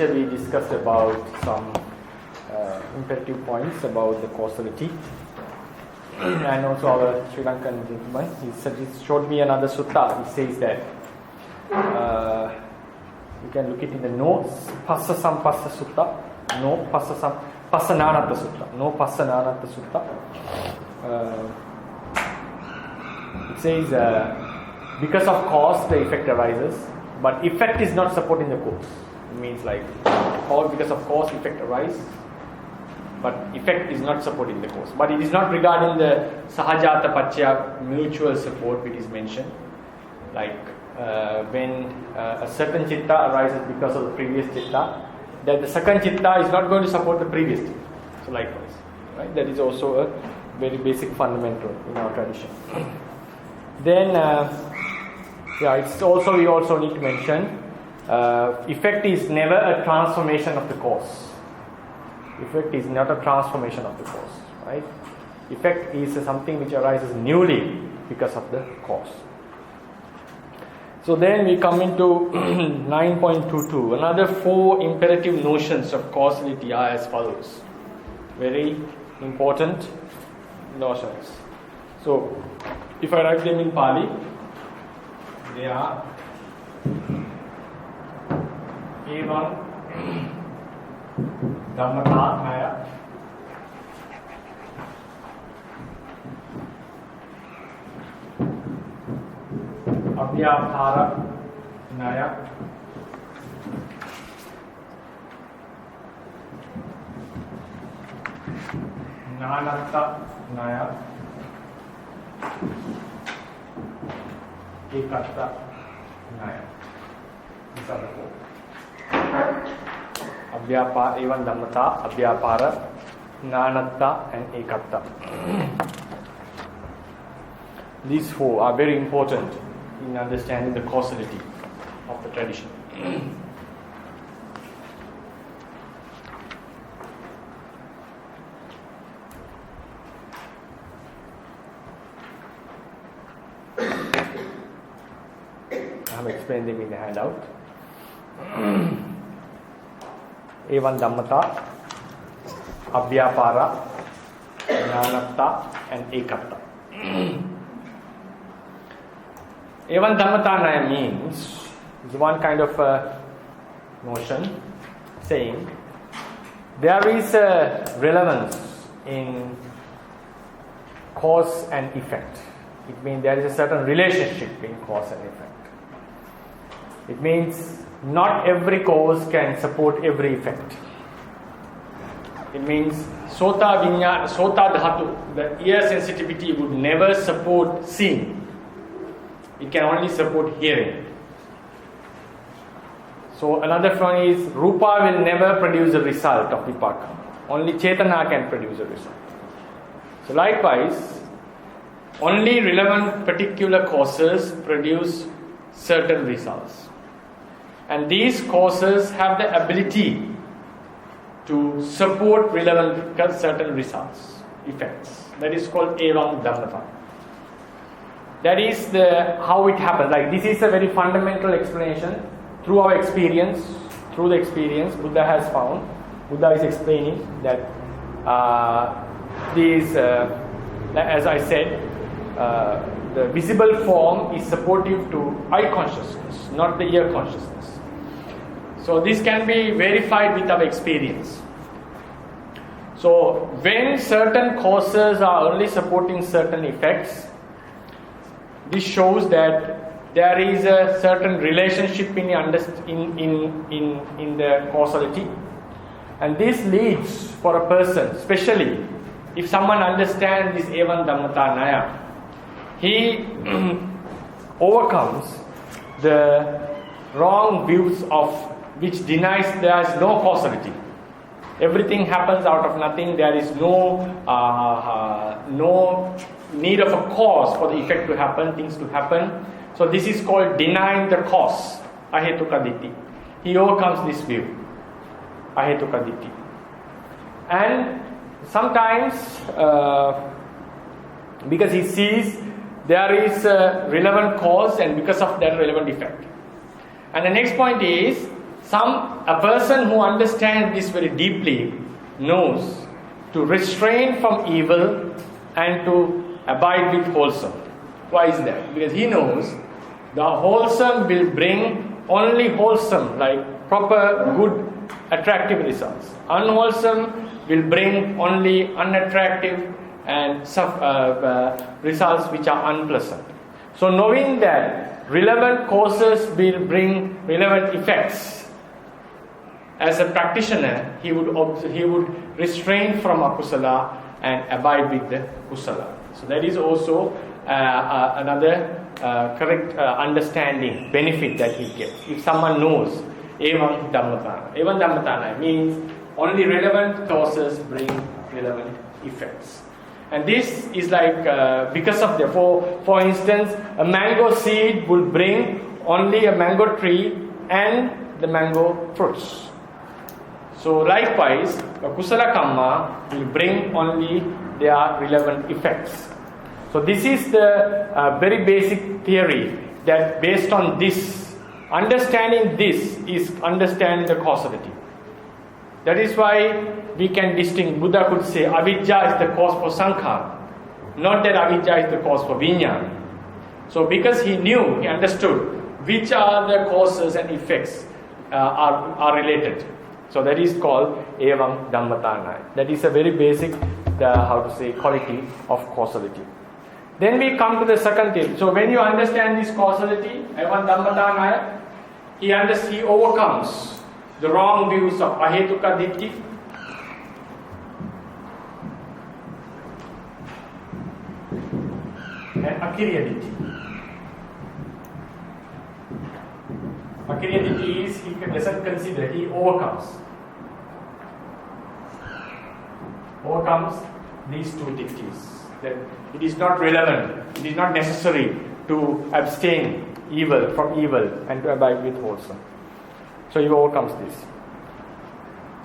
We discussed about some imperative points about the causality, and also our Sri Lankan gentleman, he showed me another sutta. He says that you can look it in the notes, Passa Sampassa Sutta, no Passa Nānatta Sutta, no Passa Nānatta Sutta. It says because of cause the effect arises, but effect is not supporting the cause. It means like because of cause effect arise, but effect is not supporting the cause. But it is not regarding the sahajata paccaya mutual support which is mentioned. Like when a certain chitta arises because of the previous chitta, that the second chitta is not going to support the previous chitta. So likewise, right? That is also a very basic fundamental in our tradition. Then, it's also we also need to mention. Effect is never a transformation of the cause. Effect is not a transformation of the cause, right? Effect is something which arises newly because of the cause. So then we come into 9.22. Another 4 imperative notions of causality are as follows. Very important notions. So if I write them in Pali, they are Evaṃdhammatānaya, Abyāpāranaya, Nānattanaya, Ekattanaya. These are the 4. Evaṃdhammata, Abyāpāra, Nānatta and Ekatta. These 4 are very important in understanding the causality of the tradition. I have explained them in the handout. Evaṃdhammata, Abyāpāra, Nānatta and Ekatta. Evaṃdhammatānaya means is one kind of notion saying there is a relevance in cause and effect. It means there is a certain relationship in cause and effect. It means not every cause can support every effect. It means sota dhatu, the ear sensitivity would never support seeing. It can only support hearing. So another one is rupa will never produce a result of vipaka. Only cetana can produce a result. So likewise, only relevant particular causes produce certain results. And these causes have the ability to support relevant certain results, effects. That is called Evaṃdhammatānaya. That is how it happens. Like this is a very fundamental explanation through our experience. Through the experience, Buddha has found. Buddha is explaining that these, as I said, the visible form is supportive to eye consciousness, not the ear consciousness. So this can be verified with our experience. So when certain causes are only supporting certain effects, this shows that there is a certain relationship in the causality, and this leads for a person, especially if someone understands this Evaṃdhammatānaya, he overcomes the wrong views of which denies there is no causality. Everything happens out of nothing. There is no need of a cause for the effect to happen, things to happen. So this is called denying the cause, ahetuka ditthi. He overcomes this view, ahetuka ditthi. And sometimes, because he sees there is a relevant cause and because of that relevant effect. And the next point is, a person who understands this very deeply knows to restrain from evil and to abide with wholesome. Why is that? Because he knows the wholesome will bring only wholesome, like proper, good, attractive results. Unwholesome will bring only unattractive and results which are unpleasant. So knowing that relevant causes will bring relevant effects, as a practitioner, he would restrain from akusala and abide with the kusala. So that is also another correct understanding, benefit that he gets. If someone knows Evaṃdhammatānaya. Evaṃdhammatānaya means only relevant causes bring relevant effects. And this is like because of the, for instance, a mango seed will bring only a mango tree and the mango fruits. So likewise, a kusala kamma will bring only their relevant effects. So this is the very basic theory, that based on this, understanding this is understanding the causality. That is why we can distinguish. Buddha could say avidya is the cause for sankhara, not that avidya is the cause for viññāna. So because he knew, he understood which are the causes and effects are related. So that is called Evaṃdhammatānaya. That is a very basic, quality of causality. Then we come to the second thing. So when you understand this causality, Evaṃdhammatānaya, he overcomes the wrong views of ahetuka ditthi, and akiriya ditthi. Akiriya ditthi is he doesn't consider, he overcomes these two ditthis. That it is not relevant, it is not necessary to abstain from evil and to abide with wholesome. So he overcomes this.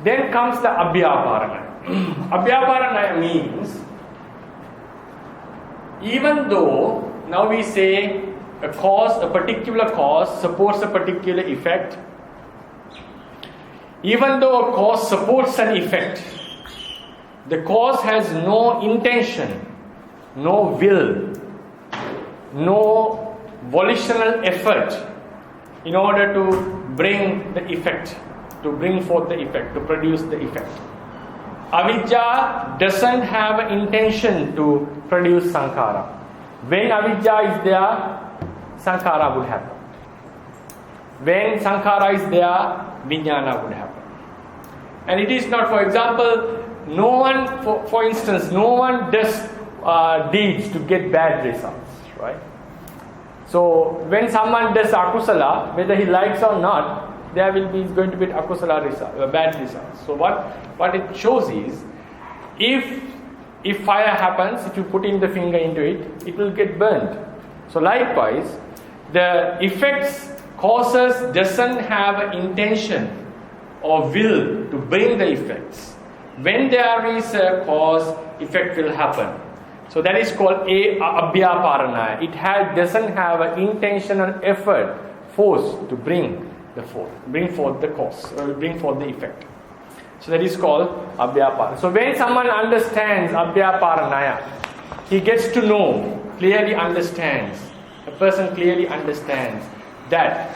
Then comes the Abyāpāranaya. Abyāpāranaya means, even though now we say a particular cause supports a particular effect, even though a cause supports an effect, the cause has no intention, no will, no volitional effort in order to bring the effect, to bring forth the effect, to produce the effect. Avidya doesn't have an intention to produce sankhara. When avidya is there, sankhara would happen. When sankhara is there, viññāna would happen. And it is not, for example, no one does deeds to get bad results, right? So when someone does akusala, whether he likes or not, there is going to be akusala bad results. So what it shows is, if fire happens, if you put in the finger into it, it will get burned. So likewise, the effects, causes doesn't have an intention or will to bring the effects. When there is a cause, effect will happen. So that is called Abyāpāranaya. It doesn't have an intentional effort, force to bring forth the cause, or bring forth the effect. So that is called Abyāpāranaya. So when someone understands Abyāpāranaya, he gets to know, clearly understands. A person clearly understands that.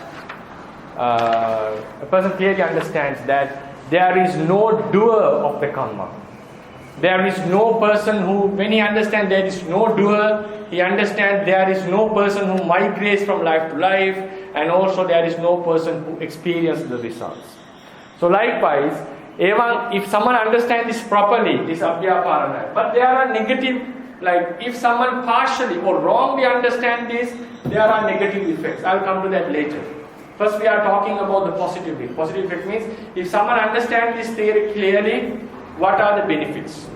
There is no doer of the karma. There is no person who, when he understands there is no doer, he understands there is no person who migrates from life to life, and also there is no person who experiences the results. So likewise, if someone understands this properly, this Abyāpāranaya, but there are negative, like if someone partially or wrongly understands this, there are negative effects. I'll come to that later. First we are talking about the positive effect. Positive effect means if someone understands this theory clearly, what are the benefits?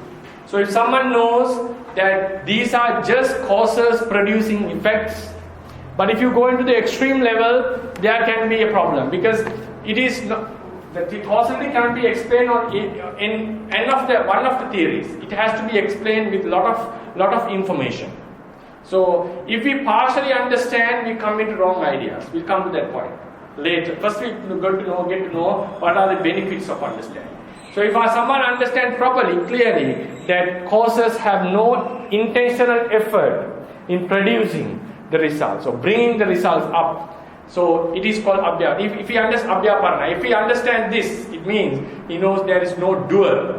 So if someone knows that these are just causes producing effects, but if you go into the extreme level, there can be a problem, because it is not, the causality cannot be explained in one of the theories. It has to be explained with lot of information. So if we partially understand, we come into wrong ideas. We'll come to that point later. First we get to know what are the benefits of understanding. So if someone understands properly, clearly, that causes have no intentional effort in producing the results, or bringing the results up. So it is called Abyāpāranaya. If he understands Abyāpāranaya, if he understands this, it means he knows there is no doer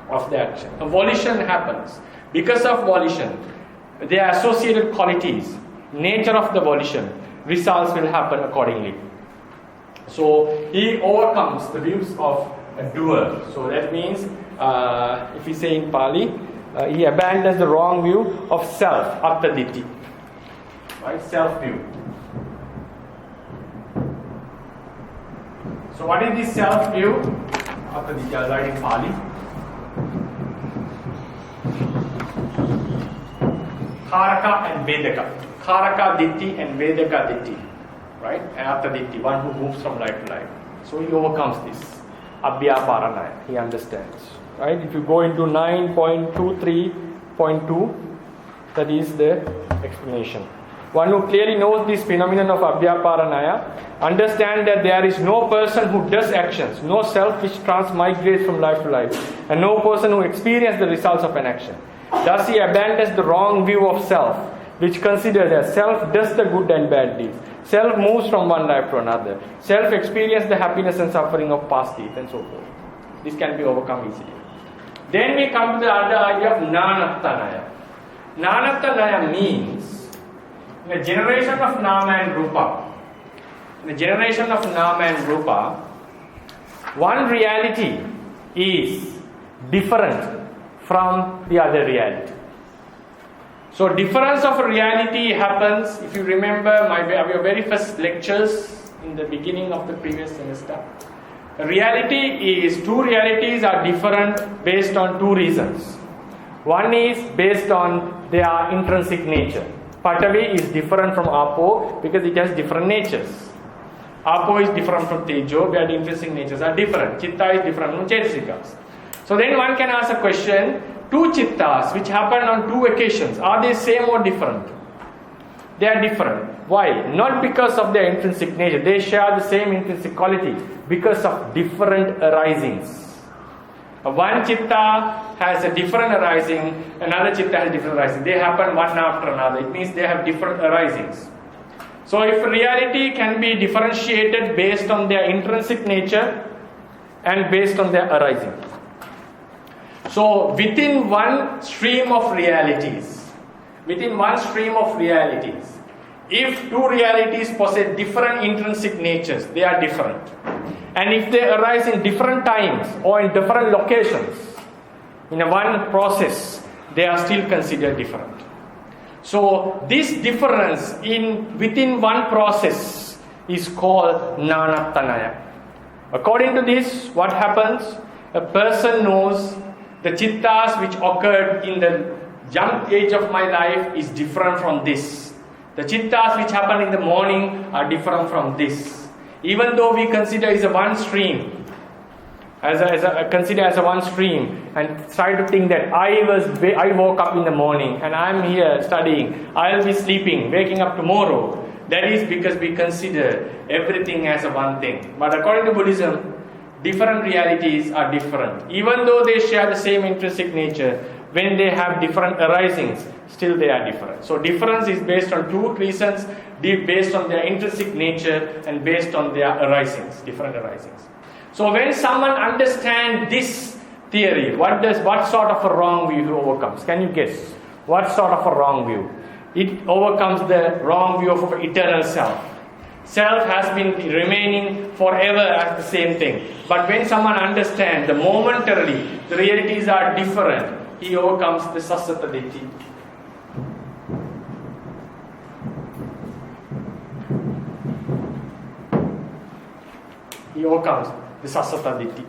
of the action. A volition happens. Because of volition, there are associated qualities, nature of the volition, results will happen accordingly. So he overcomes the views of a doer. So that means, if we say in Pali, he abandons the wrong view of self, attaditti, right? Self view. So what is this self view? Attaditti, I'll write in Pali. Karaka and Vedaka. Karaka ditti and Vedaka ditti. Right? Attaditti, one who moves from life to life. So he overcomes this. Abyāpāranaya, he understands. Right? If you go into 9.23.2, that is the explanation. One who clearly knows this phenomenon of Abyāpāranaya understands that there is no person who does actions, no self which transmigrates from life to life, and no person who experiences the results of an action. Thus he abandons the wrong view of self, which considers that self does the good and bad deeds. Self moves from one life to another. Self experiences the happiness and suffering of past deeds, and so forth. This can be overcome easily. Then we come to the other idea of Nānattanaya. Nānattanaya means, in the generation of Nama and Rupa, one reality is different from the other reality. So difference of reality happens, if you remember our very first lectures in the beginning of the previous semester. Reality is, two realities are different based on two reasons. One is based on their intrinsic nature. Patavi is different from Apo because it has different natures. Apo is different from Tejo, where the intrinsic natures are different. Chitta is different from Chetasikas. So then one can ask a question, two Chittas which happen on two occasions, are they same or different? They are different. Why? Not because of their intrinsic nature. They share the same intrinsic quality because of different arisings. One Chitta has a different arising, another Chitta has different arising. They happen one after another. It means they have different arisings. So if reality can be differentiated based on their intrinsic nature and based on their arising. So within one stream of realities, if two realities possess different intrinsic natures, they are different. And if they arise in different times or in different locations, in a one process, they are still considered different. So this difference within one process is called Nānattanaya. According to this, what happens? A person knows the Chittas which occurred in the young age of my life is different from this. The Chittas which happen in the morning are different from this. Even though we consider as a one stream, consider as a one stream, and try to think that I woke up in the morning and I am here studying, I will be sleeping, waking up tomorrow. That is because we consider everything as a one thing. But according to Buddhism, different realities are different. Even though they share the same intrinsic nature, when they have different arisings, still they are different. So difference is based on two reasons, based on their intrinsic nature and based on their arisings, different arisings. So when someone understands this theory, what sort of a wrong view overcomes? Can you guess? What sort of a wrong view? It overcomes the wrong view of eternal self. Self has been remaining forever as the same thing. But when someone understands the momentarily, the realities are different, he overcomes the sassata ditthi. He overcomes the sassata ditthi.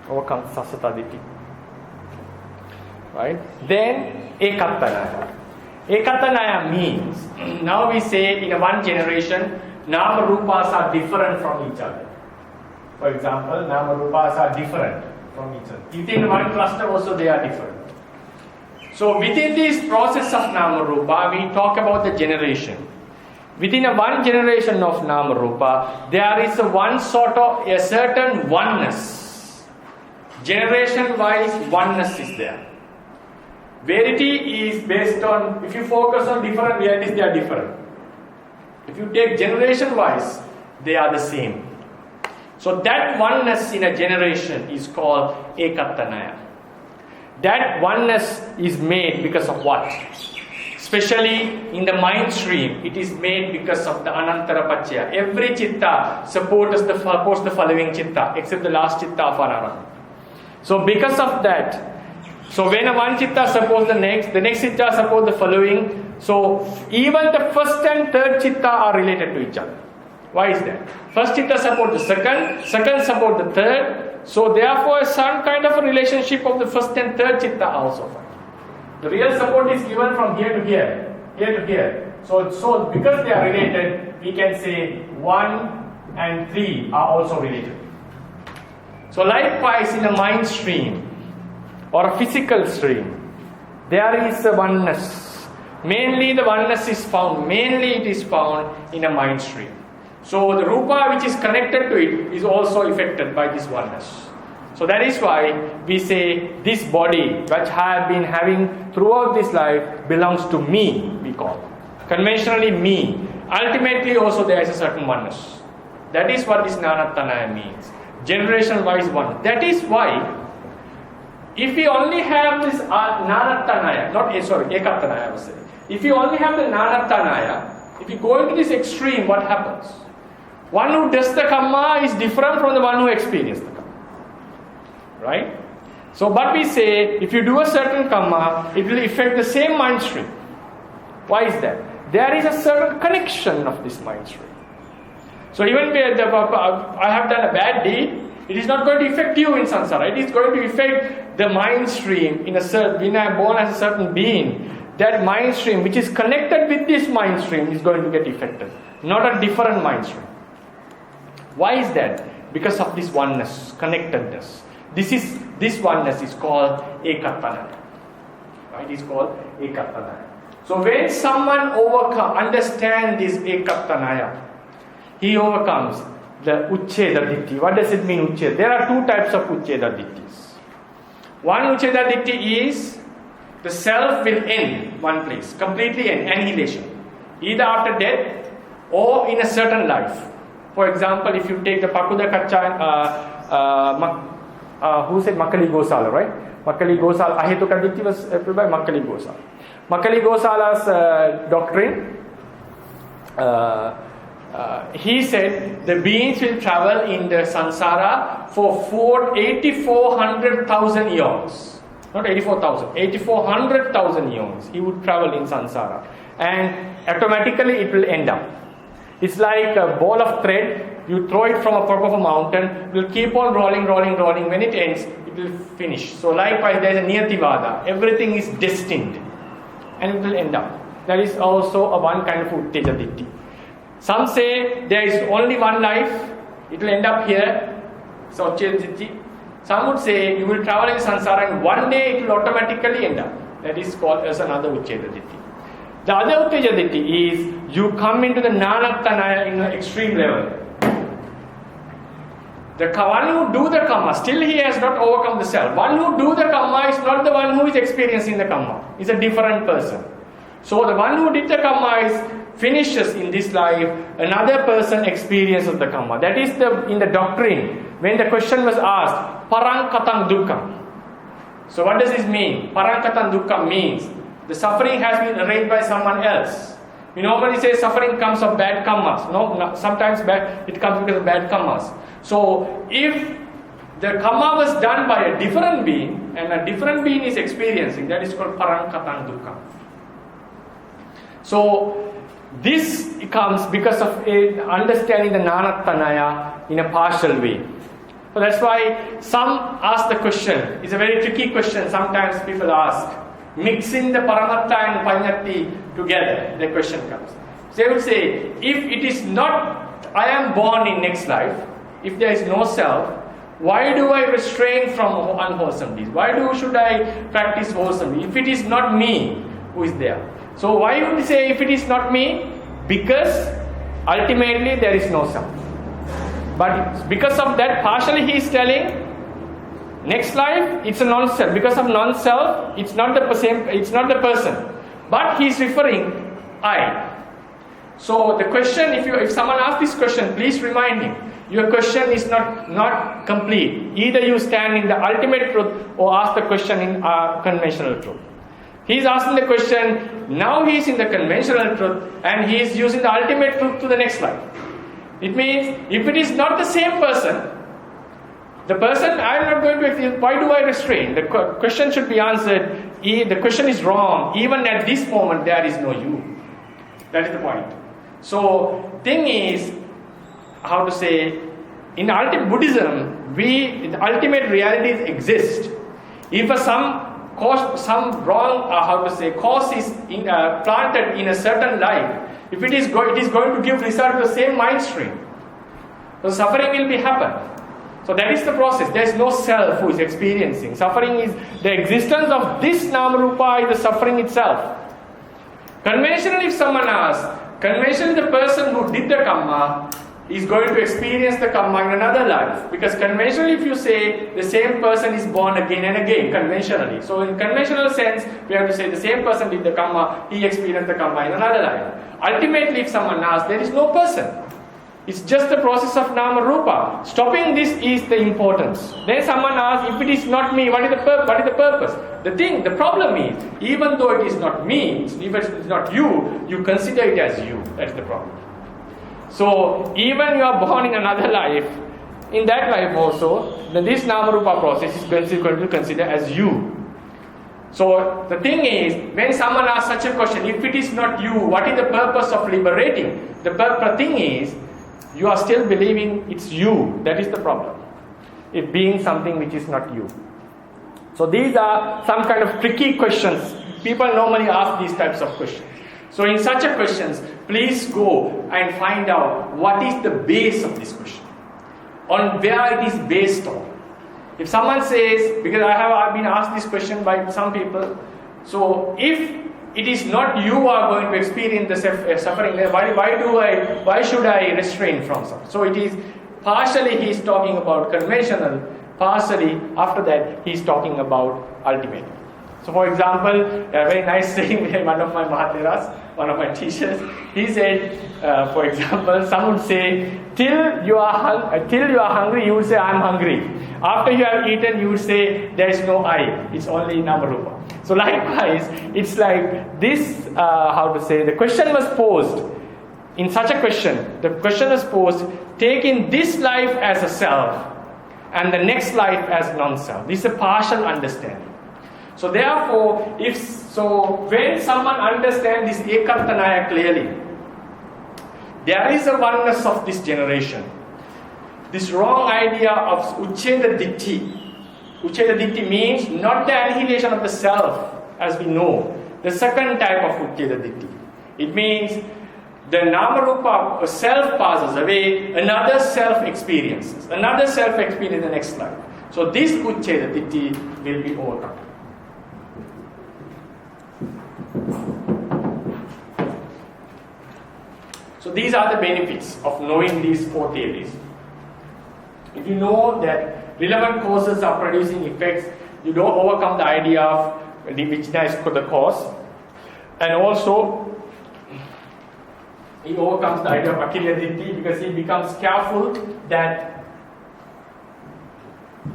Overcomes sassata ditthi. Right? Then Ekattanaya. Ekattanaya means, now we say in one generation, Nama Rupas are different from each other. For example, Nama Rupas are different from each other. Within one cluster also they are different. So within this process of Nama Rupa, we talk about the generation. Within one generation of Nama Rupa, there is a certain oneness. Generation-wise, oneness is there. Verity is based on, if you focus on different realities, they are different. If you take generation-wise, they are the same. So that oneness in a generation is called Ekattanaya. That oneness is made because of what? Especially in the mind stream, it is made because of the Anantara Paccaya. Every chitta supports the following chitta, except the last chitta of Anarahanta. So because of that, so when one chitta supports the next chitta supports the following. So even the first and third chitta are related to each other. Why is that? First chitta supports the second supports the third. So therefore some kind of a relationship of the first and third chitta also. The real support is given from here to here, here to here. So because they are related, we can say 1 and 3 are also related. So likewise in a mind stream or a physical stream, there is a oneness. Mainly the oneness is found, it is found in a mind stream. So the rupa which is connected to it is also affected by this oneness. So that is why we say this body which I have been having throughout this life belongs to me, we call. Conventionally me. Ultimately also there is a certain oneness. That is what this Nānattanaya means. Generation-wise one. That is why if we only have this Nānattanaya, Ekattanaya I was saying. If you only have the Nānattanaya, if you go into this extreme, what happens? One who does the karma is different from the one who experiences the karma. Right? So, but we say, if you do a certain karma, it will affect the same mind stream. Why is that? There is a certain connection of this mind stream. So even where I have done a bad deed, it is not going to affect you in samsara. It is going to affect the mind stream in a certain, when I am born as a certain being, that mind stream which is connected with this mind stream is going to get affected. Not a different mind stream. Why is that? Because of this oneness, connectedness. This oneness is called Ekattanaya. Right? It is called Ekattanaya. So when someone understands this Ekattanaya, he overcomes the Uchcheda Ditthi. What does it mean, Uchcheda? There are two types of Uchcheda Ditthis. One Uchcheda Ditthi is the self will end one place, completely end, annihilation. Either after death or in a certain life. For example, if you take the Pakuda Kacha, who said Makkali Gosala, right? Makkali Gosala, Ahetuka Ditthi was approved by Makkali Gosala. Makkali Gosala's doctrine, he said the beings will travel in the samsara for 8400,000 years. Not 84,000, 8400,000 years. He would travel in samsara. And automatically it will end up. It's like a ball of thread. You throw it from a top of a mountain. It will keep on rolling. When it ends, it will finish. So likewise, there is a Niyativada. Everything is destined. And it will end up. That is also a one kind of Utteja Ditthi. Some say there is only one life, it will end up here. So Uchcheda Ditthi. Some would say you will travel in samsara and one day it will automatically end up. That is called as another Uchcheda Ditthi. The other Uttejana Ditthi is you come into the Nānattanaya in an extreme level. The one who do the karma, still he has not overcome the self. One who do the karma is not the one who is experiencing the karma. It's a different person. So the one who did the karma finishes in this life, another person experiences the karma. That is in the doctrine, when the question was asked, Paraṅ-katāṃ dukkhaṃ. So what does this mean? Paraṅ-katāṃ dukkhaṃ means the suffering has been arranged by someone else. We normally say suffering comes of bad karmas. No, sometimes it comes because of bad karmas. So if the karma was done by a different being and a different being is experiencing, that is called Paraṅ-katāṃ dukkhaṃ. So this comes because of understanding the Nānattanaya in a partial way. So that's why some ask the question. It's a very tricky question. Sometimes people ask, mixing the Paramatta and Paññatti together, the question comes. So they would say, if it is not, I am born in next life, if there is no self, why do I restrain from unwholesome deeds? Why should I practice wholesome deeds? If it is not me who is there. So why would we say if it is not me? Because ultimately there is no self. But because of that, partially he is telling, next life it's a non-self. Because of non-self, it's not the same. It's not the person, but he is referring I. So the question, if someone asks this question, please remind him. Your question is not complete. Either you stand in the ultimate truth or ask the question in conventional truth. He is asking the question, now he is in the conventional truth and he is using the ultimate truth to the next life. It means, if it is not the same person, the person I am not going to, why do I restrain? The question should be answered, the question is wrong. Even at this moment, there is no you. That is the point. So, thing is, how to say, in ultimate Buddhism, the ultimate realities exist. If some wrong, cause is planted in a certain life, if it is going to give result to the same mind stream, so suffering will be happen. So that is the process. There is no self who is experiencing. Suffering is the existence of this Nāma-rūpa is the suffering itself. Conventionally, if someone asks, conventionally the person who did the karma is going to experience the karma in another life. Because conventionally, if you say the same person is born again and again, conventionally. So in conventional sense, we have to say the same person did the karma, he experienced the karma in another life. Ultimately, if someone asks, there is no person. It's just the process of Nama-rūpa. Stopping this is the importance. Then someone asks, if it is not me, what is the purpose? The problem is, even though it is not me, even if it is not you, you consider it as you. That's the problem. So, even you are born in another life, in that life also, then this Nama-rūpa process is going to consider as you. So, the thing is, when someone asks such a question, if it is not you, what is the purpose of liberating? The thing is, you are still believing it's you. That is the problem. It being something which is not you. So these are some kind of tricky questions. People normally ask these types of questions. So in such a questions, please go and find out what is the base of this question. On where it is based on. If someone says, because I've been asked this question by some people, so if it is not you who are going to experience the suffering, why should I restrain from suffering? So it is partially he is talking about conventional, partially after that he is talking about ultimate. So for example, a very nice saying by one of my Mahatheras, one of my teachers, he said, for example, some would say, till you are hungry, you would say, I am hungry. After you have eaten, you would say, there is no I, it's only Nama-rūpa. So likewise, it's like this, the question was posed. In such a question, the question was posed, taking this life as a self and the next life as non-self. This is a partial understanding. So therefore, when someone understands this Ekattanaya clearly, there is a oneness of this generation. This wrong idea of Ucceda Ditthi. Ucceda Ditthi means not the annihilation of the self, as we know. The second type of Ucceda Ditthi. It means the Nama-rūpa self passes away, another self experiences. Another self experiences in the next life. So this Ucceda Ditthi will be overcome. So these are the benefits of knowing these four theories. If you know that relevant causes are producing effects, you don't overcome the idea of which is the cause, and also he overcomes the idea of paccayas because he becomes careful that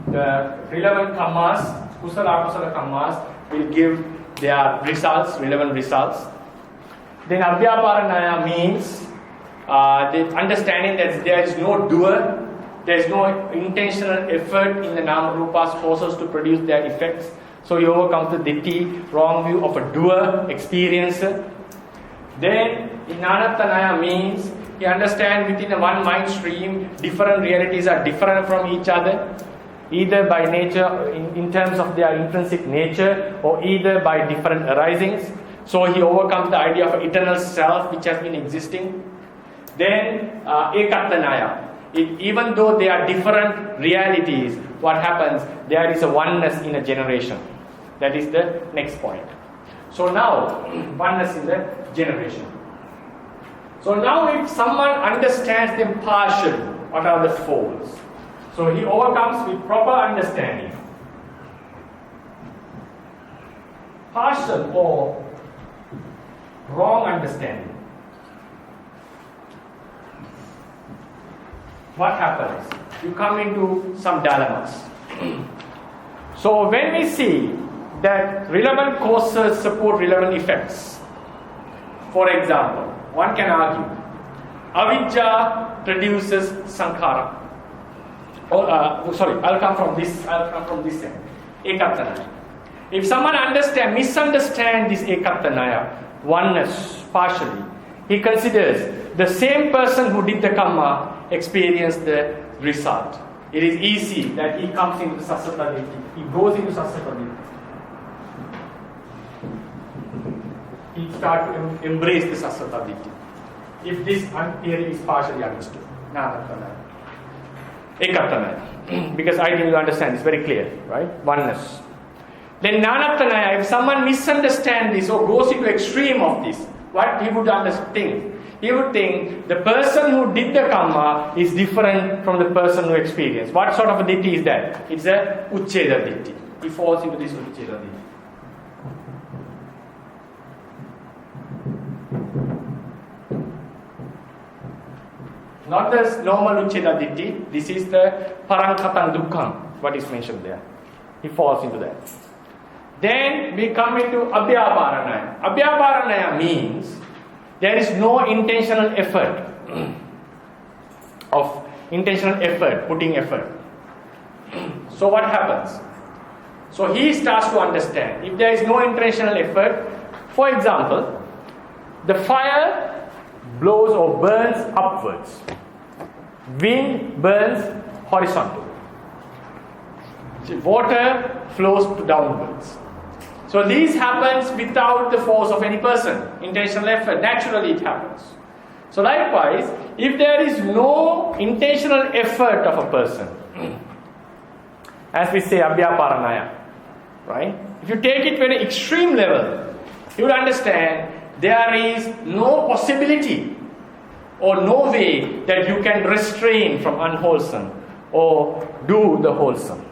the relevant kammas, kusala kammas, will give their results, relevant results. Then Abyāpāranaya means the understanding that there is no doer, there is no intentional effort in the Nama-rupas causes to produce their effects. So he overcomes the ditthi, wrong view of a doer, experiencer. Then in Nānattanaya means he understands within a one mind stream, different realities are different from each other, either by nature, in terms of their intrinsic nature, or either by different arisings. So he overcomes the idea of eternal self which has been existing. Then Ekattanaya. Even though they are different realities, what happens? There is a oneness in a generation. That is the next point. So now, oneness in the generation. So now if someone understands them partially, what are the folds? So he overcomes with proper understanding. Partial or wrong understanding. What happens? You come into some dilemmas. So when we see that relevant causes support relevant effects, for example, one can argue, avijja produces sankhara. I'll come from this end. Ekattanaya. If someone misunderstands this Ekattanaya, oneness partially, he considers the same person who did the karma experienced the result. It is easy that he comes into sasattaditi. He goes into sasattaditi. He starts to embrace the sasattaditi. If this theory is partially understood. Nānattanaya. Ekattanaya. Because I think you understand, it's very clear, right? Oneness. Then Nānattanaya, if someone misunderstands this or goes into extreme of this, what he would think? He would think the person who did the karma is different from the person who experienced. What sort of a ditthi is that? It's a uchcheda ditthi. He falls into this uchcheda ditthi. Not the normal uchcheda ditthi. This is the paraṅkatan dukkham, what is mentioned there. He falls into that. Then we come into Abyāpāranaya. Abyāpāranaya means there is no intentional effort putting effort. So what happens? So he starts to understand. If there is no intentional effort, for example, the fire blows or burns upwards. Wind burns horizontal. Water flows downwards. So this happens without the force of any person, intentional effort. Naturally it happens. So likewise, if there is no intentional effort of a person, as we say Abyāpāranaya, right? If you take it to an extreme level, you will understand there is no possibility or no way that you can restrain from unwholesome or do the wholesome.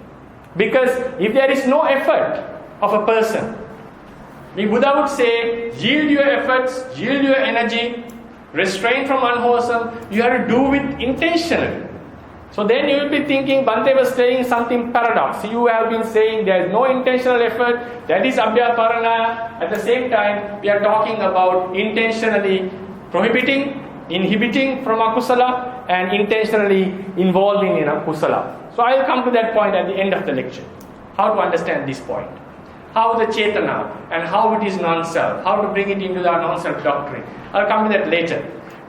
Because if there is no effort of a person, the Buddha would say, yield your efforts, yield your energy, restrain from unwholesome, you have to do it intentionally. So then you will be thinking, Bhante was saying something paradox. You have been saying there is no intentional effort, that is Abyāpāranaya. At the same time, we are talking about intentionally prohibiting, inhibiting from akusala and intentionally involving in akusala. So I will come to that point at the end of the lecture. How to understand this point. How the Cetana and how it is non-self. How to bring it into the non-self doctrine. I will come to that later.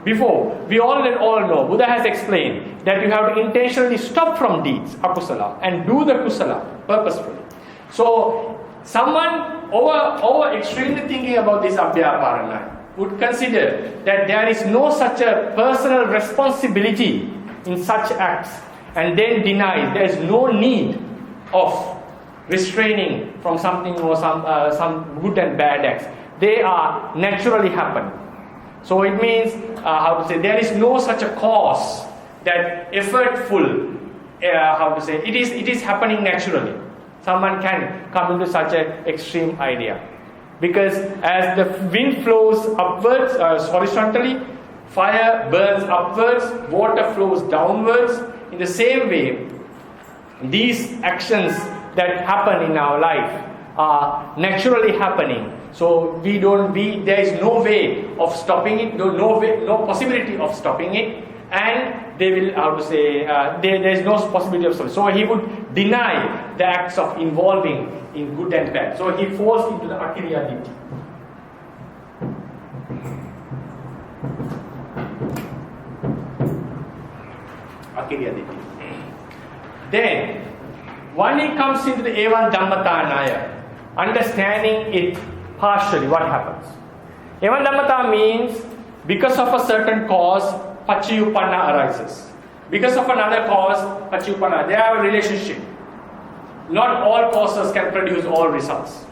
Before, we all know, Buddha has explained that you have to intentionally stop from deeds, akusala, and do the kusala purposefully. So, someone over extremely thinking about this Abyāpāranaya would consider that there is no such a personal responsibility in such acts, and then denies there is no need of restraining from something or some good and bad acts. They are naturally happen. So it means, there is no such a cause that effortful, it is happening naturally. Someone can come into such an extreme idea. Because as the wind flows upwards, horizontally, fire burns upwards, water flows downwards. In the same way, these actions that happen in our life are naturally happening. So there is no way of stopping it, no possibility of stopping it, and they will, there is no possibility of stopping. So he would deny the acts of involving in good and bad. So he falls into the akiriya ditthi. Akiriya ditthi. Then, when he comes into the Evaṃdhammatānaya, understanding it partially, what happens? Evaṃdhammata means because of a certain cause, paccayupanna arises. Because of another cause, paccayupanna, they have a relationship. Not all causes can produce all results.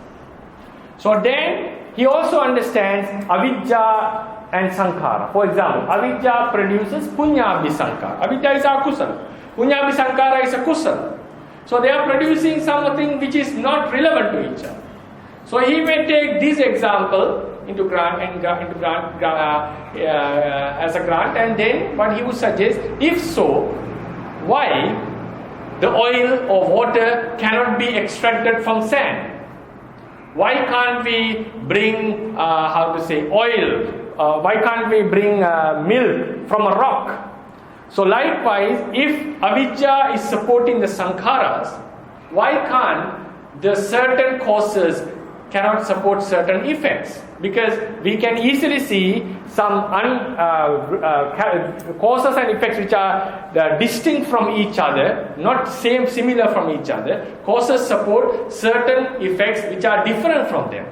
So then, he also understands avidya and sankhara. For example, avidya produces punya-abhisankara. Avidya is akusala. Punya-abhisankara is a kusala. So they are producing something which is not relevant to each other. So he may take this example as a grant, and then what he would suggest, if so, why the oil or water cannot be extracted from sand? Why can't we bring oil? Why can't we bring milk from a rock? So likewise, if avidya is supporting the sankharas, why can't the certain causes cannot support certain effects? Because we can easily see some causes and effects which are distinct from each other, not similar from each other. Causes support certain effects which are different from them.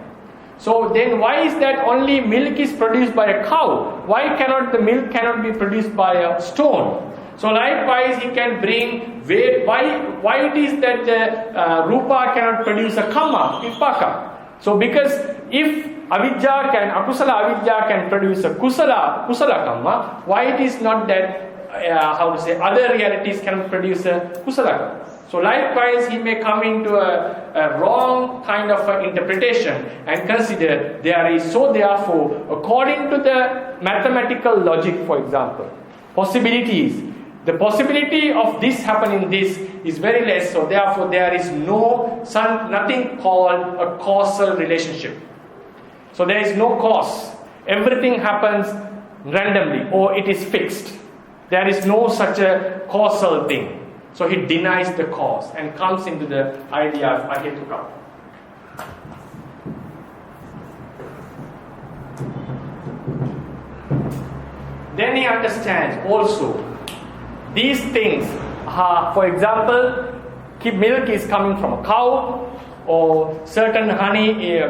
So then why is that only milk is produced by a cow? Why cannot the milk be produced by a stone? So likewise he can bring why it is that the rupa cannot produce a kamma, vipaka. So because if akusala avidya can produce a kusala kamma, why it is not that other realities can produce a kusala kamma? So likewise, he may come into a wrong kind of interpretation and consider therefore, according to the mathematical logic, for example, possibilities, the possibility of this happening this is very less, so therefore there is nothing called a causal relationship. So there is no cause. Everything happens randomly or it is fixed. There is no such a causal thing. So he denies the cause and comes into the idea of ahetuka. Then he understands also these things are, for example, milk is coming from a cow, or certain honey,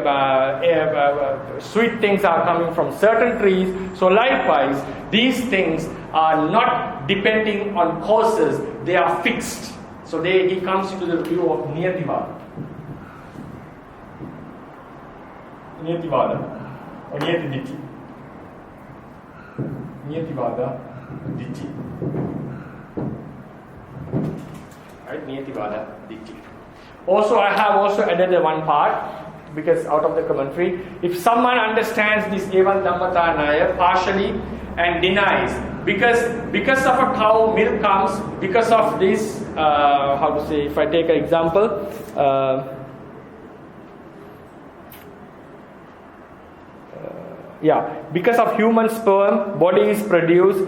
sweet things are coming from certain trees. So likewise, these things are not depending on causes, they are fixed. So he comes into the view of niyativada. Niyativada or niyati-ditthi. Niyativada ditthi. Right, niyativada ditthi. Also, I have also added one part, because out of the commentary, if someone understands this Evaṃdhammatānaya partially and denies, because of a cow milk comes, because of this, if I take an example, because of human sperm, body is produced,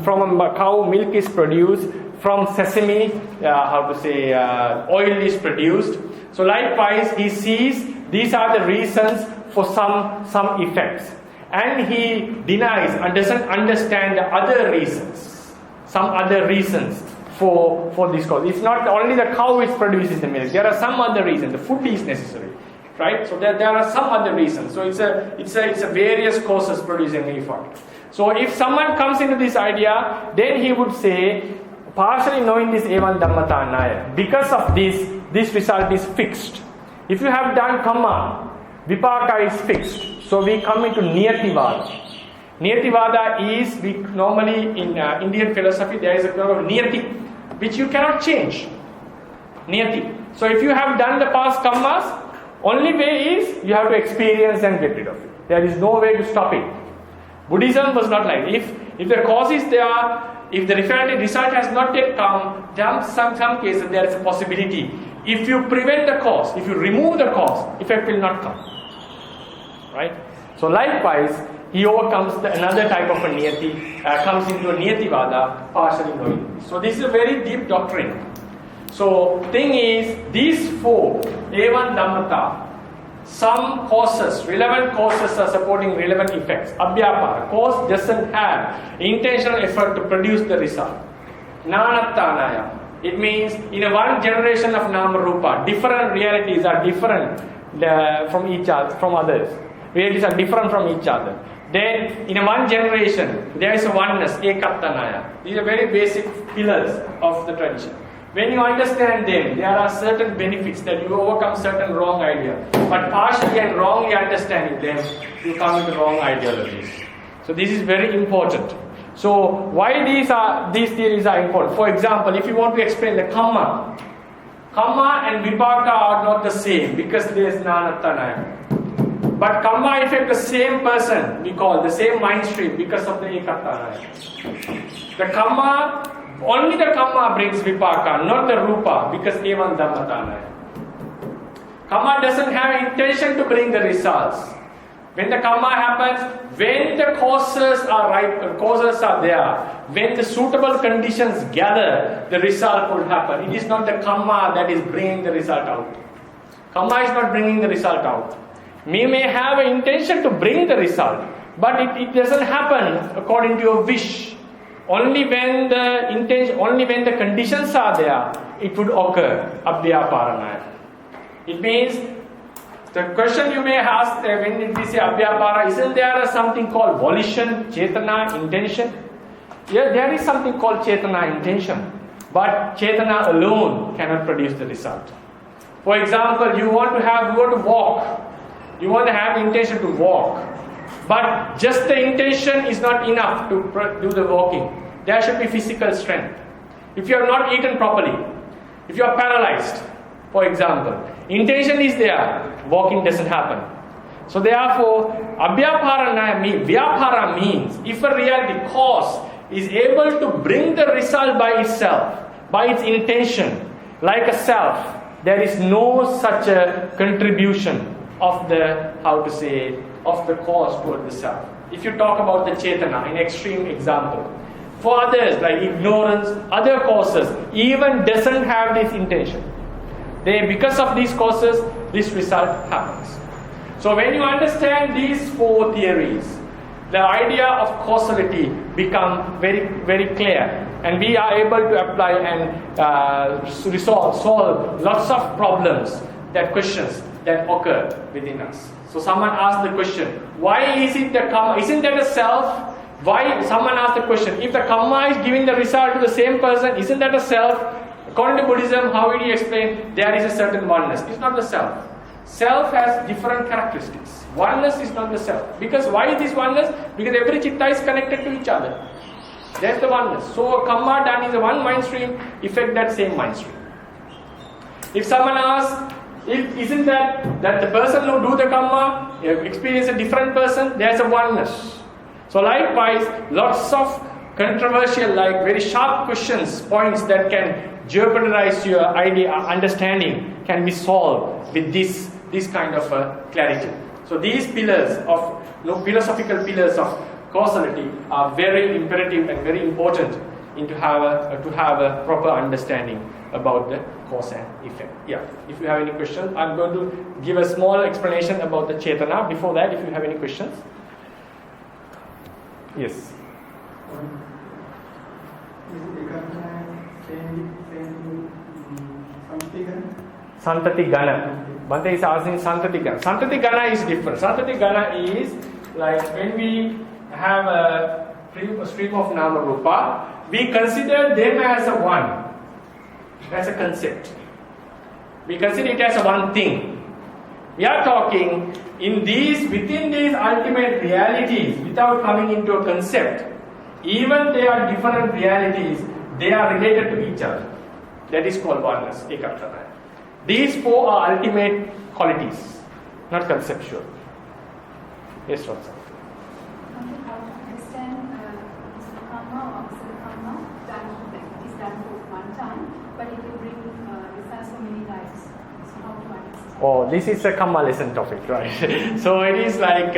from a cow milk is produced, from sesame, oil is produced. So likewise, he sees these are the reasons for some effects, and he denies and doesn't understand the other reasons, some other reasons for this cause. It's not only the cow which produces the milk. There are some other reasons. The food is necessary, right? So there are some other reasons. So it's a various causes producing the effect. So if someone comes into this idea, then he would say, partially knowing this Evaṃdhammatānaya, because of this result is fixed. If you have done kamma, vipaka is fixed. So we come into niyativada. Niyativada is, we normally in Indian philosophy, there is a kind of niyati, which you cannot change. Niyati. So if you have done the past karmas, only way is you have to experience and get rid of it. There is no way to stop it. Buddhism was not like, if the cause is there, if the referred result has not yet come, then some cases there is a possibility. If you prevent the cause, if you remove the cause, effect will not come. Right? So likewise, he overcomes another type of a niyati, comes into a niyativada, partially knowing. So this is a very deep doctrine. So thing is, these four, Evaṃdhammatānaya, some causes, relevant causes are supporting relevant effects. Abyāpāra, cause doesn't have intentional effort to produce the result. Nānattanaya, it means in a one generation of nama rupa, different realities are different from each other, from others. Realities are different from each other. Then in a one generation, there is a oneness, Ekattanaya. These are very basic pillars of the tradition. When you understand them, there are certain benefits that you overcome certain wrong ideas. But partially and wrongly understanding them, you come into wrong ideologies. So this is very important. So why these theories are important? For example, if you want to explain the karma and vipaka are not the same because there is Nānattanaya. But karma affect the same person, we call the same mind stream because of the Ekattanaya. The karma, only the karma brings vipaka, not the rupa, because Evaṃdhammatānaya. Karma doesn't have intention to bring the results. When the karma happens, when the causes are right, causes are there, when the suitable conditions gather, the result will happen. It is not the karma that is bringing the result out. Karma is not bringing the result out. We may have an intention to bring the result, but it doesn't happen according to your wish. Only when the conditions are there, it would occur. Abyāpāranaya. It means the question you may ask when we say Abyāpāra, isn't there something called volition, cetana, intention? Yeah, there is something called cetana, intention, but cetana alone cannot produce the result. For example, you want to walk. You want to have intention to walk. But just the intention is not enough to do the walking. There should be physical strength. If you have not eaten properly, if you are paralyzed, for example, intention is there, walking doesn't happen. So therefore, Abyāpāranaya, Vyāpāra means if a reality cause is able to bring the result by itself, by its intention, like a self, there is no such a contribution of the, of the cause toward the self. If you talk about the cetana, an extreme example. For others, like ignorance, other causes, even doesn't have this intention. Because of these causes, this result happens. So when you understand these four theories, the idea of causality becomes very, very clear. And we are able to apply and solve lots of problems, questions that occur within us. So someone asked the question, why is it the karma? Isn't that a self? Why? Someone asked the question, if the karma is giving the result to the same person, isn't that a self? According to Buddhism, how will you explain? There is a certain oneness. It's not the self. Self has different characteristics. Oneness is not the self. Because why is this oneness? Because every chitta is connected to each other. That's the oneness. So karma done is a one mind stream, affect that same mind stream. If someone asks, isn't that the person who do the karma experience a different person? There's a oneness. So likewise, lots of controversial, like very sharp questions, points that can jeopardize your idea, understanding can be solved with this kind of clarity. So these pillars of philosophical pillars of causality are very imperative and very important to have a proper understanding about the cause and effect. Yeah. If you have any questions, I'm going to give a small explanation about the cetana. Before that, if you have any questions. Yes. Is Ekattanaya same Santati Gana. Bhante is asking Santati Gana. Santati Gana is different. Santati Gana is like when we have a stream of Nama Rupa, we consider them as a one. That's a concept. We consider it as a one thing. We are talking within these ultimate realities, without coming into a concept. Even they are different realities, they are related to each other. That is called oneness, Ekattanaya. These four are ultimate qualities, not conceptual. Yes, Rotsa. How to understand karma or opposite karma is done for one time, but it will bring results for many lives. So how to understand? Oh, this is a karma lesson topic, right? So it is like,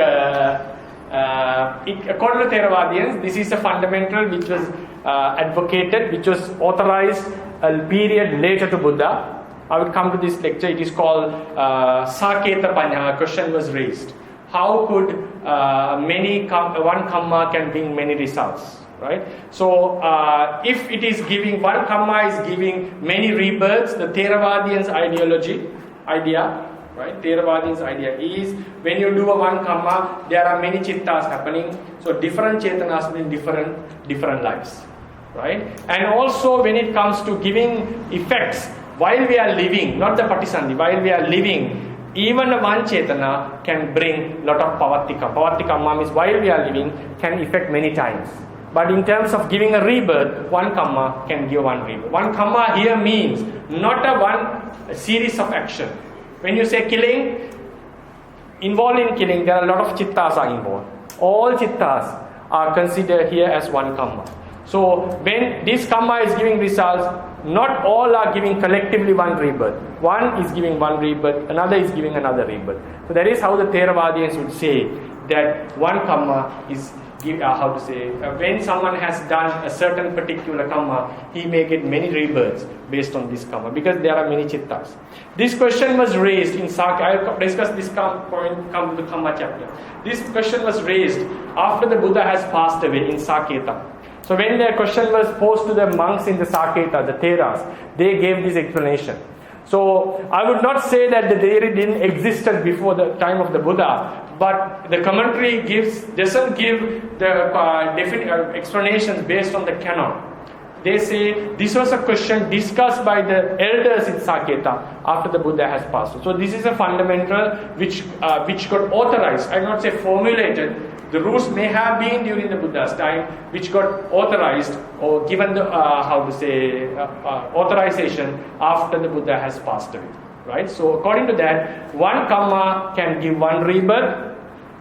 according to Theravadians, this is a fundamental which was advocated, which was authorized a period later to Buddha. I will come to this lecture. It is called Saketa Panya. A question was raised. How could one karma can bring many results, right? So if it is giving, one karma is giving many rebirths, the Theravadians' idea, right? Theravadians' idea is when you do a one karma, there are many chittas happening. So different chetanas bring different lives, right? And also when it comes to giving effects, while we are living, not the patisandhi, while we are living, even one chetana can bring lot of pavattika. Pavattika means while we are living can affect many times. But in terms of giving a rebirth, one karma can give one rebirth. One karma here means not a series of action. When you say killing, involved in killing, there are a lot of chittas are involved. All chittas are considered here as one karma. So when this karma is giving results, not all are giving collectively one rebirth. One is giving one rebirth, another is giving another rebirth. So that is how the Theravadians would say that one karma is when someone has done a certain particular karma, he may get many rebirths based on this karma, because there are many chittas. This question was raised in Saketa. I will discuss this point come to the karma chapter. This question was raised after the Buddha has passed away in Saketa. So when the question was posed to the monks in the Saketa, the Theras, they gave this explanation. So I would not say that the theory didn't exist before the time of the Buddha, but the commentary doesn't give the definite explanations based on the canon. They say this was a question discussed by the elders in Saketa after the Buddha has passed. So this is a fundamental which got authorized. I will not say formulated. The rules may have been during the Buddha's time, which got authorized or given the authorization after the Buddha has passed away, right? So according to that, one karma can give one rebirth.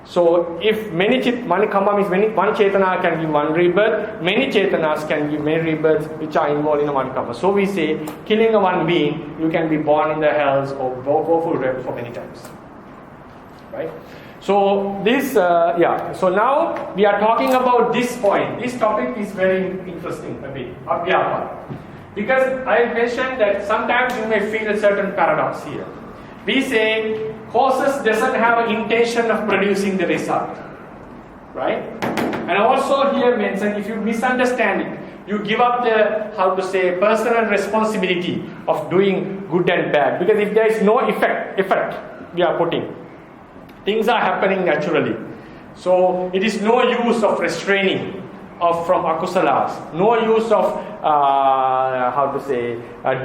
So if one karma means one chetana can give one rebirth, many chetanas can give many rebirths which are involved in one karma. So we say, killing a one being, you can be born in the hells or go for many times, right? So this, So now we are talking about this point. This topic is very interesting, a bit, Abyāpāranaya. Because I mentioned that sometimes you may feel a certain paradox here. We say causes doesn't have an intention of producing the result, right? And also here mentioned, if you misunderstand it, you give up the personal responsibility of doing good and bad. Because if there is no effect we are putting, things are happening naturally. So it is no use of restraining from akusalas, no use of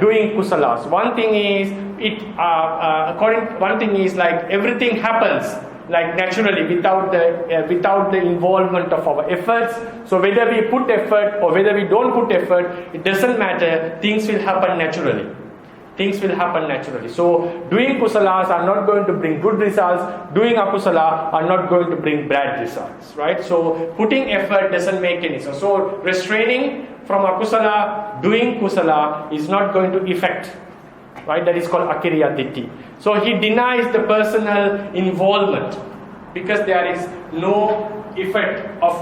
doing kusalas. One thing is like everything happens like naturally without the involvement of our efforts. So whether we put effort or whether we don't put effort, it doesn't matter. Things will happen naturally. So doing kusalas are not going to bring good results. Doing akusala are not going to bring bad results, right? So putting effort doesn't make any sense. So restraining from akusala, doing kusala is not going to affect, right? That is called akiriya ditti. So he denies the personal involvement because there is no effect of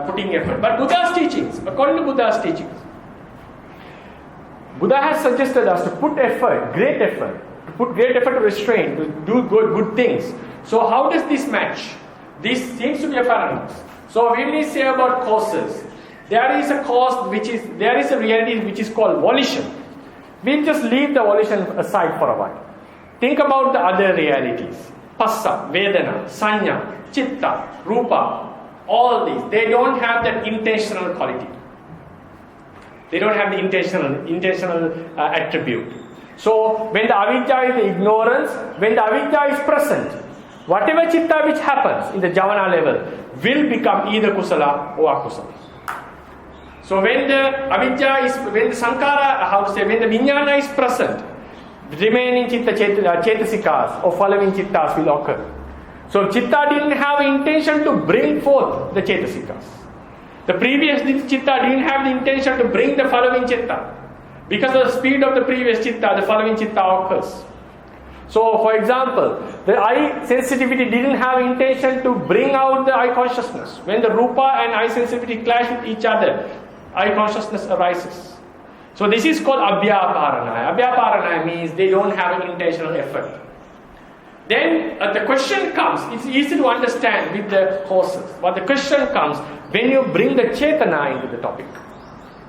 putting effort. But Buddha's teachings, according to Buddha's teachings, Buddha has suggested us to put effort, great effort to restrain, to do good things. So how does this match? This seems to be a paradox. So when we say about causes, there is a cause there is a reality which is called volition. We'll just leave the volition aside for a while. Think about the other realities. Passa, Vedana, Sanya, Chitta, Rupa, all these. They don't have that intentional quality. They don't have the intentional attribute. So when the avidya is the ignorance, when the avidya is present, whatever chitta which happens in the jhana level will become either kusala or akusala. So when the avidya is, when the sankara, when the vijnana is present, the remaining chitta chetasikas or following chittas will occur. So chitta didn't have intention to bring forth the chetasikas. The previous chitta didn't have the intention to bring the following chitta. Because of the speed of the previous chitta, the following chitta occurs. So for example, the eye sensitivity didn't have intention to bring out the eye consciousness. When the rupa and eye sensitivity clash with each other, eye consciousness arises. So this is called Abyāpāranaya. Abyāpāranaya means they don't have an intentional effort. Then the question comes, it's easy to understand with the causes, but the question comes when you bring the chetana into the topic.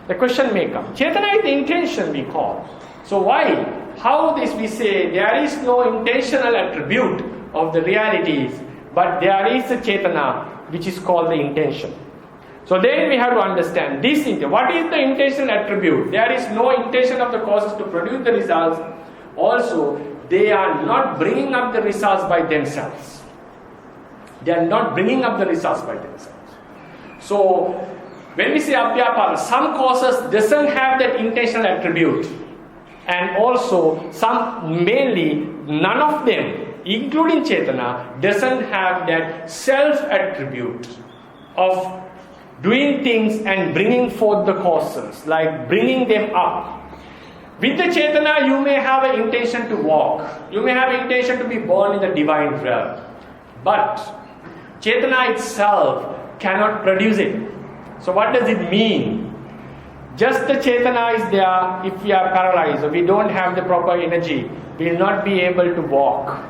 The question may come. Chetana is the intention we call. So why? How this we say there is no intentional attribute of the realities, but there is a chetana which is called the intention. So then we have to understand this. What is the intentional attribute? There is no intention of the causes to produce the results. Also, they are not bringing up the results by themselves. They are not bringing up the results by themselves. So, when we say Abyāpāranaya, some causes doesn't have that intentional attribute. And also, some, mainly, none of them, including Chetana, doesn't have that self-attribute of doing things and bringing forth the causes, like bringing them up. With the Chetana, you may have an intention to walk. You may have an intention to be born in the divine realm. But Chetana itself cannot produce it. So what does it mean? Just the Chetana is there. If we are paralyzed or we don't have the proper energy, we will not be able to walk.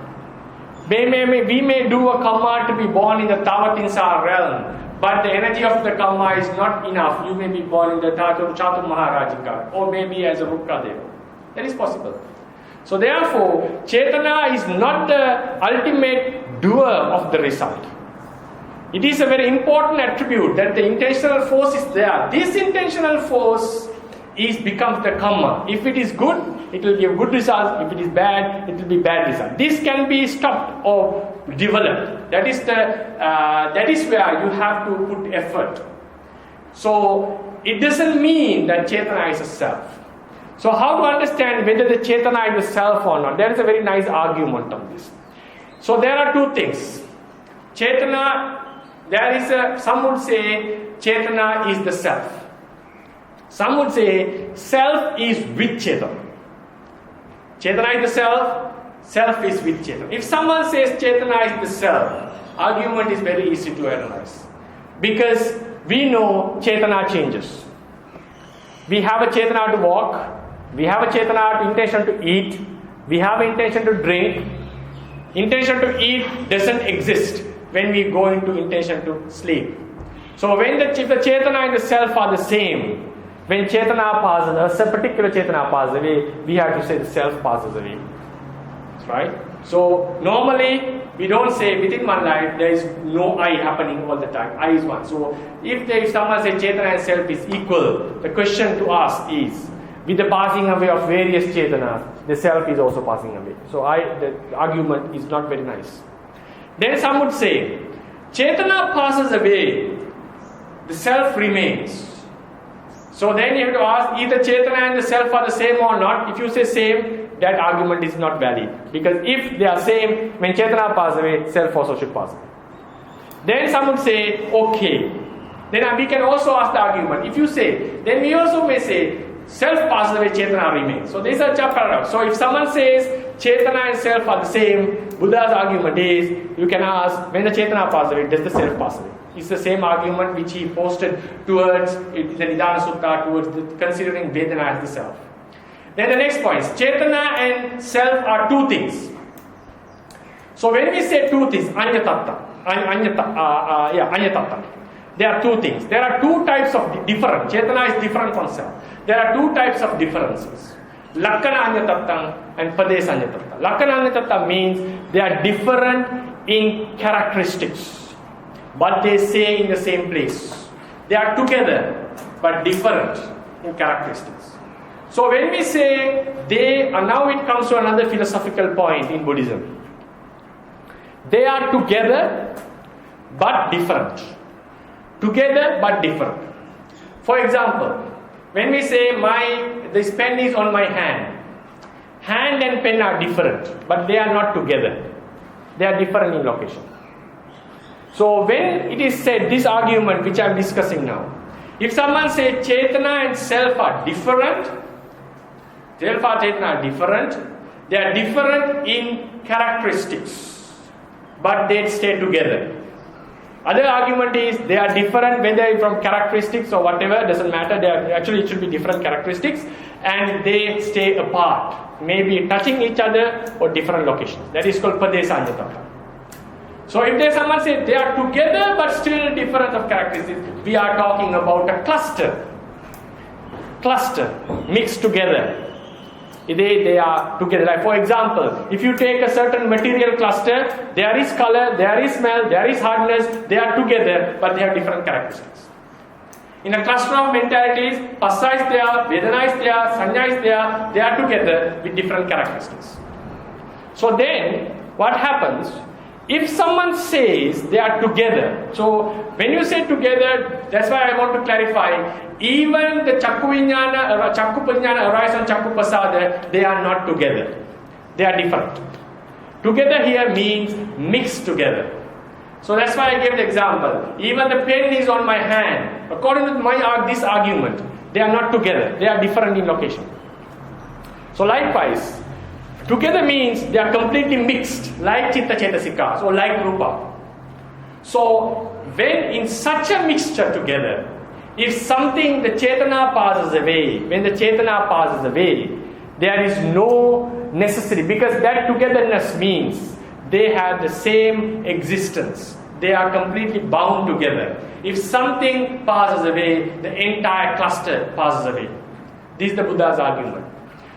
We may do a karma to be born in the Tavatinsa realm, but the energy of the karma is not enough. You may be born in the Chatu Maharajika or maybe as a Rukkadeva. That is possible. So therefore, Chetana is not the ultimate doer of the result. It is a very important attribute that the intentional force is there. This intentional force becomes the karma. If it is good, it will give good results. If it is bad, it will be bad results. This can be stopped or developed. That is where you have to put effort. So it doesn't mean that Chetana is a self. So how to understand whether the Chetana is a self or not? There is a very nice argument on this. So there are two things. Chetana, some would say Chetana is the self. Some would say self is with Chetana. Chetana is the self, self is with Chetana. If someone says Chetana is the self, argument is very easy to analyze. Because we know Chetana changes. We have a Chetana to walk, we have a Chetana intention to eat, we have intention to drink. Intention to eat doesn't exist when we go into intention to sleep. So when the Chetana and the self are the same, when Chetana passes, a particular Chetana passes away, we have to say the self passes away. Right? So normally we don't say within one life there is no I happening all the time. I is one. So if someone says Chetana and self is equal, the question to ask is, with the passing away of various Chetanas, the self is also passing away. So the argument is not very nice. Then some would say, Chetana passes away, the self remains. So then you have to ask, either Chetana and the self are the same or not. If you say same, that argument is not valid. Because if they are same, when Chetana passes away, self also should pass away. Then some would say, okay. Then we can also ask the argument. If you say, then we also may say, self passes away, Chetana remains. So these are paradox. So if someone says Chetana and self are the same, Buddha's argument is, you can ask, when the Chetana passes away, does the self pass away? It's the same argument which he posted towards the Nidana Sutta, towards considering Vedana as the self. Then the next point is, Chetana and self are two things. So when we say two things, Anyatatta, there are two things. There are two types of different. Chetana is different from self. There are two types of differences. Lakkana Anyatatta and Padesa Anyatatta. Lakkana Anyatatta means they are different in characteristics, but they stay in the same place. They are together, but different in characteristics. So when we say they, and now it comes to another philosophical point in Buddhism. They are together but different. Together but different. For example, when we say this pen is on my hand. Hand and pen are different, but they are not together. They are different in location. So when it is said, this argument which I am discussing now, if someone says Chetana and self are different, self or Chetana are different, they are different in characteristics, but they stay together. Other argument is they are different whether from characteristics or whatever, doesn't matter. They are, actually it should be different characteristics, and they stay apart, maybe touching each other or different locations. That is called paccayas. So if there's someone say they are together but still different of characteristics, we are talking about a cluster mixed together. They are together. Like for example, if you take a certain material cluster, there is color, there is smell, there is hardness, they are together but they have different characteristics. In a cluster of mentalities, Passa is there, Vedana is there, Sanya is there, they are together with different characteristics. So then, what happens? If someone says they are together, so when you say together, that's why I want to clarify, even the Chakku Pajnana arise on Chakku Pasada, they are not together. They are different. Together here means mixed together. So that's why I gave the example. Even the pen is on my hand. According to this argument, they are not together. They are different in location. So likewise, together means they are completely mixed, like Chitta Chetasikas or like Rupa. So when in such a mixture together, if something, the Chetana passes away, when the Chetana passes away, there is no necessity, because that togetherness means they have the same existence. They are completely bound together. If something passes away, the entire cluster passes away. This is the Buddha's argument.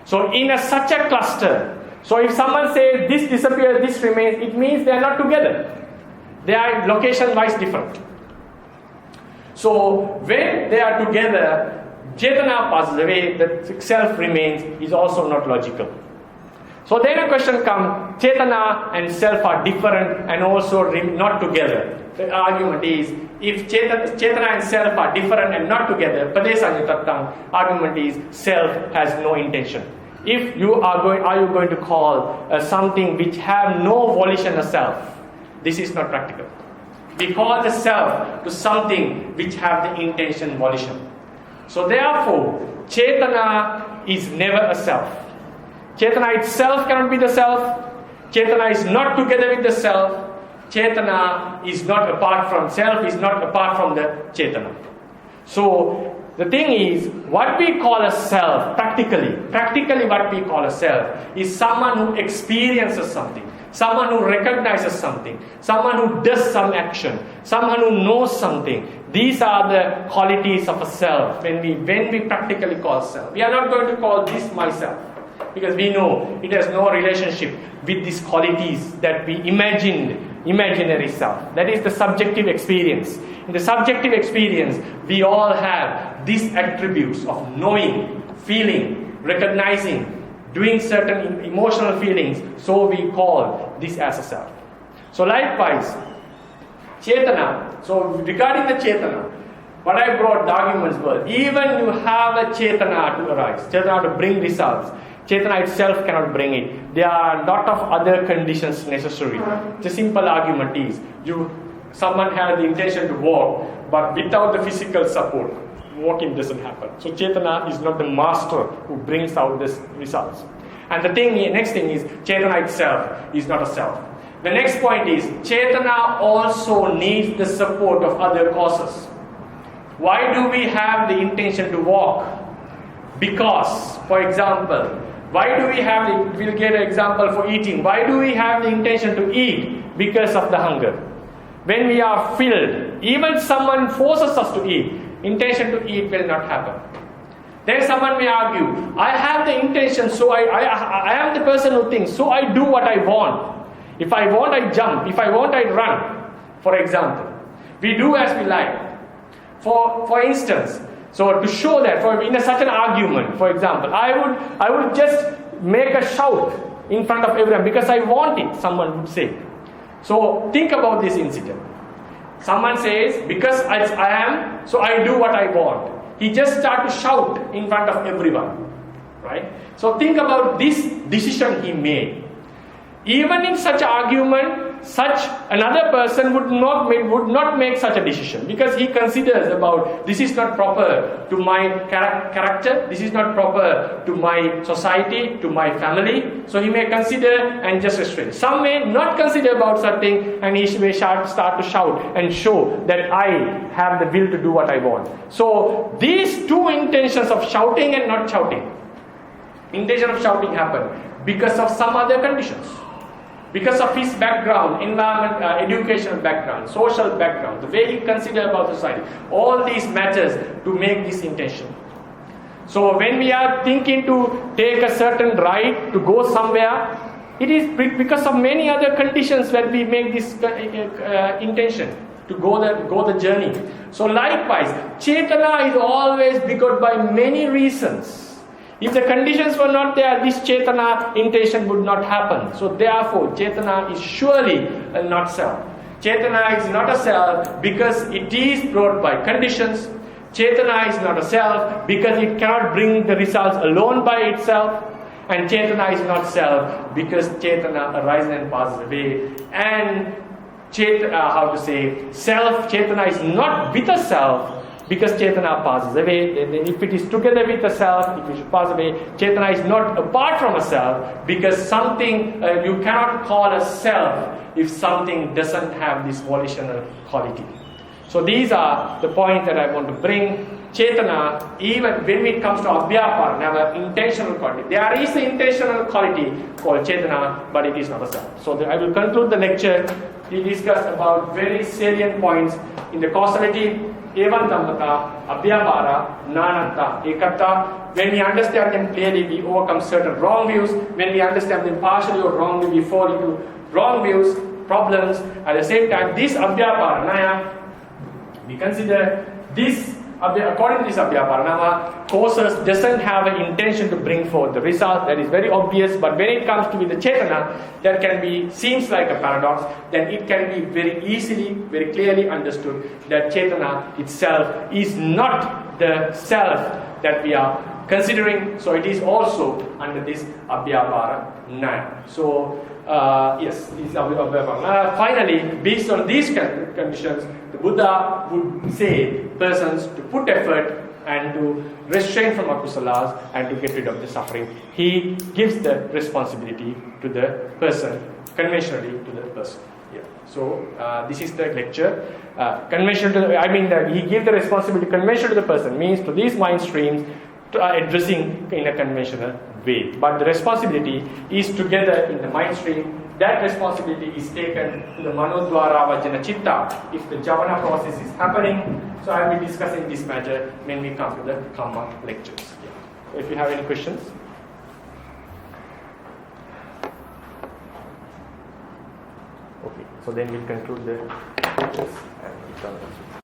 So in such a cluster, so if someone says this disappears, this remains, it means they are not together. They are location-wise different. So when they are together, Chetana passes away, the self remains, is also not logical. So then a question comes, Chetana and self are different and also not together. The argument is, if Chetana and self are different and not together, Padesanyatattang, argument is self has no intention. If you are you going to call something which have no volition a self? This is not practical. We call the self to something which have the intention, volition. So therefore, Chetana is never a self. Chetana itself cannot be the self. Chetana is not together with the self. Chetana is not apart from self, is not apart from the Chetana. So the thing is, what we call a self, practically what we call a self is someone who experiences something, someone who recognizes something, someone who does some action, someone who knows something. These are the qualities of a self when we practically call self. We are not going to call this myself, because we know it has no relationship with these qualities that we imaginary self. That is the subjective experience. In the subjective experience, we all have these attributes of knowing, feeling, recognizing, doing certain emotional feelings, so we call this as a self. So likewise, Chetana, so regarding the Chetana, what I brought the arguments were, even you have a Chetana to arise, Chetana to bring results, Chetana itself cannot bring it. There are a lot of other conditions necessary. The simple argument is, someone has the intention to walk, but without the physical support, walking doesn't happen. So Chetana is not the master who brings out these results. And the next thing is, Chetana itself is not a self. The next point is, Chetana also needs the support of other causes. Why do we have the intention to walk? Because, for example, we'll get an example for eating. Why do we have the intention to eat? Because of the hunger. When we are filled, even someone forces us to eat, intention to eat will not happen. Then someone may argue, I have the intention, so I am the person who thinks, so I do what I want. If I want, I jump. If I want, I run. For example, we do as we like. For instance, So to show that, in such an argument, for example, I would just make a shout in front of everyone because I want it, someone would say. So think about this incident. Someone says, because I am, so I do what I want. He just starts to shout in front of everyone. Right? So think about this decision he made. Even in such argument, such another person would not make such a decision because he considers about this is not proper to my character, this is not proper to my society, to my family. So he may consider and just restrain. Some may not consider about something and he may start to shout and show that I have the will to do what I want. So these two intentions of shouting and not shouting, intention of shouting happened because of some other conditions. Because of his background, environment, educational background, social background, the way he considers about society, all these matters to make this intention. So when we are thinking to take a certain ride to go somewhere, it is because of many other conditions that we make this intention to go the journey. So likewise, Chetana is always begot by many reasons. If the conditions were not there, this Chetana intention would not happen. So therefore, Chetana is surely not self. Chetana is not a self because it is brought by conditions. Chetana is not a self because it cannot bring the results alone by itself. And Chetana is not self because Chetana arises and passes away. And self, Chetana is not with a self because Chetana passes away. Then if it is together with a self, if it should pass away, Chetana is not apart from a self because something you cannot call a self if something doesn't have this volitional quality. So these are the points that I want to bring. Chetana, even when it comes to Abyāpāranaya, intentional quality. There is an intentional quality called Chetana, but it is not a self. So I will conclude the lecture. We discussed about very salient points in the causality, Evaṃdhammatānaya, Abyāpāranaya, Nānattanaya, Ekattanaya. When we understand them clearly, we overcome certain wrong views. When we understand them partially or wrongly, we fall into wrong views, problems. At the same time, this Abyāpāranaya, we consider this, according to this Abyāpāranaya, causes doesn't have an intention to bring forth the result. That is very obvious. But when it comes to the Chetana, that can be, seems like a paradox, then it can be very easily, very clearly understood that Chetana itself is not the self that we are considering. So it is also under this Abyāpāranaya. So yes, this Abyāpāranaya. Finally, based on these conditions, the Buddha would say persons to put effort and to restrain from akusalas and to get rid of the suffering. He gives the responsibility to the person, conventionally to the person. Yeah. So this is the lecture. He gives the responsibility conventional to the person, means to these mind streams addressing in a conventional way. But the responsibility is together in the mind stream. That responsibility is taken to the Manodvara Vajana Chitta if the Javana process is happening. So I will be discussing this matter when we come to the Kamma lectures. Yeah. If you have any questions. Okay, so then we'll conclude the lectures and we'll come.